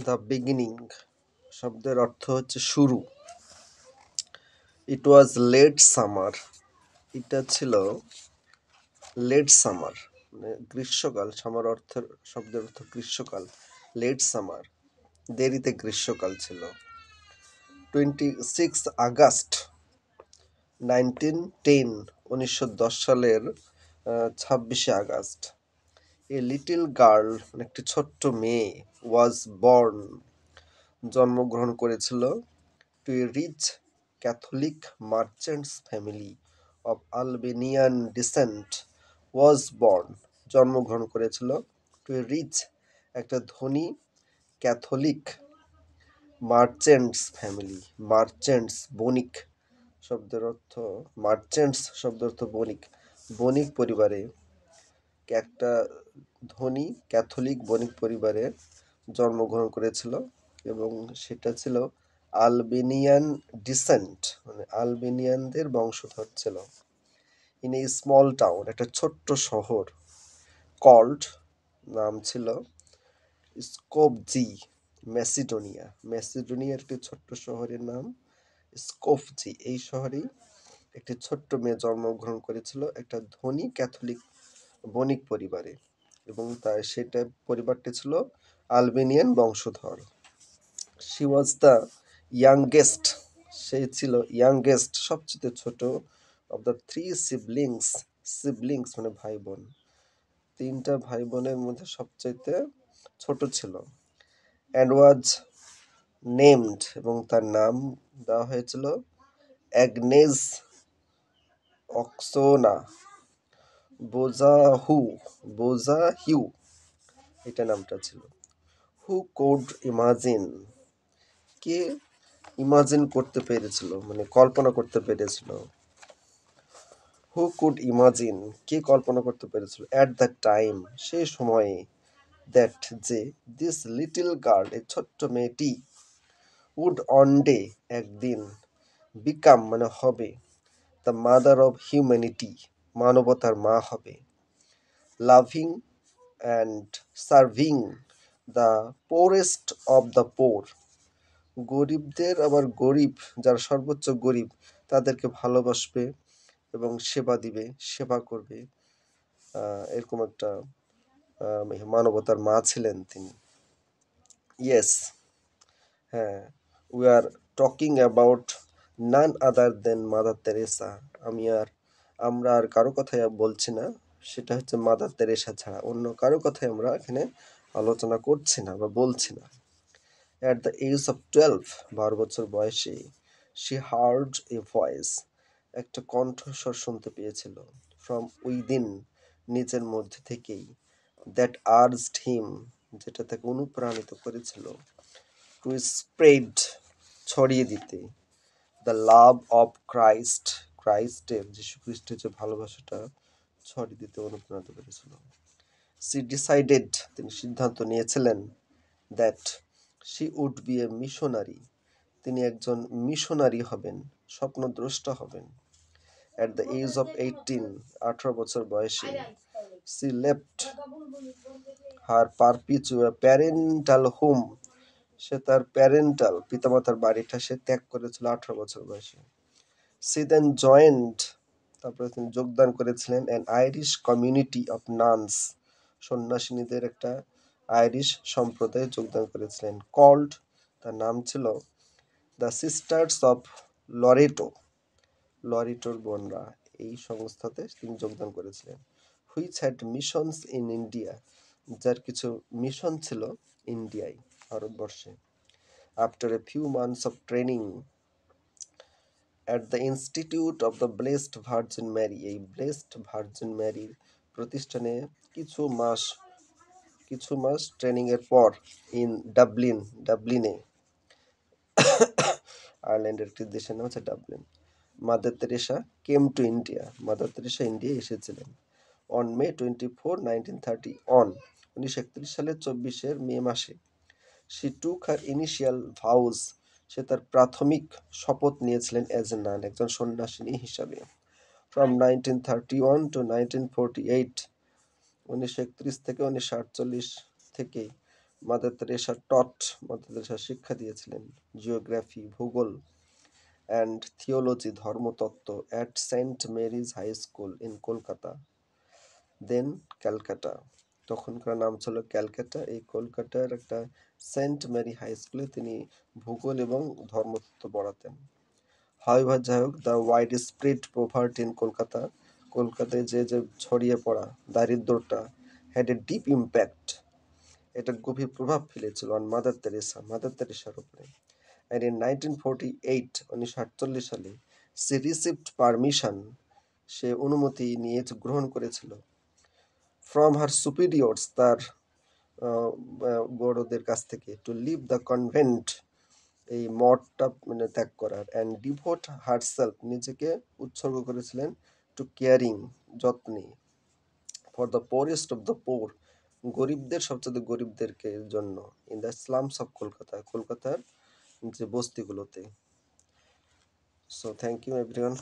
The beginning শব্দের অর্থ হচ্ছে শুরু। ইট ওয়াজ লেট সামার। এটা ছিল লেট সামার, মানে গ্রীষ্মকাল। সামার অর্থের শব্দের অর্থ গ্রীষ্মকাল। লেট সামার, দেরিতে গ্রীষ্মকাল ছিল। 26 আগস্ট 1910, 1910 সালের 26 আগস্ট। এ লিটল গার্ল, একটি ছোট্ট মেয়ে, ওয়াজ বর্ন, জন্মগ্রহণ করেছিল, to a rich Catholic merchants family of Albanian descent. Was born, জন্মগ্রহণ করেছিল, টু এ রিচ, একটা ধনী ক্যাথলিক মার্চেন্টস ফ্যামিলি। মার্চেন্টস, বণিক শব্দের অর্থ, মার্চেন্টস শব্দের অর্থ বণিক। বণিক পরিবারে, একটা ধনী ক্যাথলিক বণিক পরিবারে জন্মগ্রহণ করেছিল, এবং সেটা ছিল আলবেনিয়ান ডিসেন্ট, মানে আলবেনিয়ানদের বংশধর ছিল। ইন এ স্মল টাউন, একটা ছোট্ট শহর, কল্ড, নাম ছিল, স্কোপজি, ম্যাসিডোনিয়া। ম্যাসিডোনিয়ার একটি ছোট্ট শহরের নাম স্কোপজি। এই শহরেই একটি ছোট্ট মেয়ে জন্মগ্রহণ করেছিল, একটা ধনী ক্যাথলিক বণিক পরিবারে, এবং তার সেটা পরিবারটি ছিল আলবেনিয়ান বংশধর। শি ওয়াজ দ্য ইয়াংগেস্ট, সে ছিল ইয়াংগেস্ট, সবচেয়ে ছোট, of the three siblings. Siblings মানে ভাই বোন, তিনটা ভাই বোনের মধ্যে সবচাইতে ছোট ছিল। অ্যান্ড ওয়াজ নেমড, এবং তার নাম দেওয়া হয়েছিল অ্যাগনেস অক্সোনা বোজাহু, বোজাহিউ, এটা নামটা ছিল। হু কোড ইমাজিন, কে ইমাজিন করতে পেরেছিল, মানে কল্পনা করতে পেরেছিল। হু কুড ইমাজিন, কে কল্পনা করতে পেরেছিল, অ্যাট দ্য টাইম, সেই সময়ে, দ্যাট, যে, দিস লিটল গার্ল, এই ছোট্ট মেয়েটি, উড অন ডে, একদিন, বিকাম মানে হবে, দ্য মাদার অফ হিউম্যানিটি, মানবতার মা হবে, loving and serving the poorest of the poor, গরিবদের, আবার গরিব, যারা সর্বোচ্চ গরিব, তাদেরকে ভালোবাসবে এবং সেবা দিবে, সেবা করবে। এরকম একটা মানবতার মা ছিলেন তিনি। ইয়েস, হ্যাঁ, we are talking about none other than Mother Teresa. আমরা আর কারো কথাই বলছি না, সেটা হচ্ছে মাদার তেরেসা ছাড়া অন্য কারো কথাই আমরা এখানে আলোচনা করছি না বা বলছি না। অ্যাট দ্য এজ অফ 12, 12 বছর বয়সে, শি হার্ড এ ভয়েস, একটা কণ্ঠস্বর শুনতে পেয়েছিল, ফ্রম উইদিন, নিজের মধ্যে থেকেই, দ্যাট আর্জড হিম, যেটা তাকে অনুপ্রাণিত করেছিল, টু স্প্রেড, ছড়িয়ে দিতে, দ্য লাভ অফ ক্রাইস্ট, ক্রাইস্টের, যীশু খ্রিস্টের যে ভালোবাসাটা ছড়িয়ে দিতে অনুপ্রাণিত করেছিল। সি ডিসাইডেড, তিনি সিদ্ধান্ত নিয়েছিলেন, that she would be a missionary, তিনি একজন মিশনারি হবেন, স্বপ্নদ্রষ্টা হবেন। অ্যাট দ্য এজ অফ 18, 18 বছর বয়সে, সি লেফট হার প্যারেন্টাল হোম, সে তার প্যারেন্টাল, পিতামাতার বাড়িটা সে ত্যাগ করেছিল 18 বছর বয়সে। সি দেন জয়েন্ট, তারপরে তিনি যোগদান করেছিলেন, an Irish community of nuns, সন্ন্যাসিনীদের একটা আইরিশ সম্প্রদায়ে যোগদান করেছিলেন, কল্ড, তার নাম ছিল, দ্য সিস্টার্স অফ লরেটো, লরিটোর বোনরা, এই সংস্থাতে তিনি যোগদান করেছিলেন। Which had missions in India, যার কিছু মিশন ছিল ইন্ডিয়ায়, ভারতবর্ষে। After a few months of training at the Institute of the Blessed Virgin Mary, এই ব্লেসড ভার্জিন ম্যারির প্রতিষ্ঠানে কিছু মাস ট্রেনিংয়ের পর, ইন ডাবলিনে, আয়ারল্যান্ডের একটি দেশের নাম হচ্ছে Dublin, mother Teresa came to India, mother Teresa ইন্ডিয়ায় এসেছিলেন। অন মে 24, 1930, 1931 সালের 24 মে মাসে, শি টুক হার ইনিশিয়াল ভাউজ, সে তার প্রাথমিক শপথ নিয়েছিলেন, অ্যাজ এ নান, একজন সন্ন্যাসিনী হিসাবে। ফ্রম 1931 টু 1948, 1931 থেকে 1948 থেকে mother Teresa taught, mother Teresa শিক্ষা দিয়েছিলেন জিওগ্রাফি, ভূগোল অ্যান্ড থিওলজি, ধর্মতত্ত্ব at Saint Mary's high school in Kolkata, then Calcutta. তখনকার নাম ছিল ক্যালকাটা। এই কলকাতার একটা সেন্ট মেরি হাই স্কুলে তিনি ভূগোল এবং ধর্মতত্ত্ব পড়াতেন। হাউএভার, যাই হোক, the wide spread poverty in Kolkata, কলকাতায় যে ছড়িয়ে পড়া দারিদ্রতা হ্যাড এ ডিপ ইম্প্যাক্ট, এটা গভীর প্রভাব ফেলেছিল অন মাদার তেরেসা, মাদার তেরেসার উপরে। অ্যান্ড ইন 1948, 1948 সালে সে রিসিভড পারমিশন, সে অনুমতি নিয়ে গ্রহণ করেছিল ফ্রম হার সুপিরিয়র্স, তার বড়দের কাছ থেকে, টু লিভ দ্য কনভেন্ট, এই মঠটা মানে ত্যাগ করার, অ্যান্ড ডিভোট হারসেলফ, নিজেকে উৎসর্গ করেছিলেন, টু কেয়ারিং, যত্নে, for the poorest of the poor, গরিবদের, সবচেয়ে গরিবদেরকে জন্য, in the slums of Kolkata, কলকাতার যে বস্তিগুলোতে। So thank you everyone.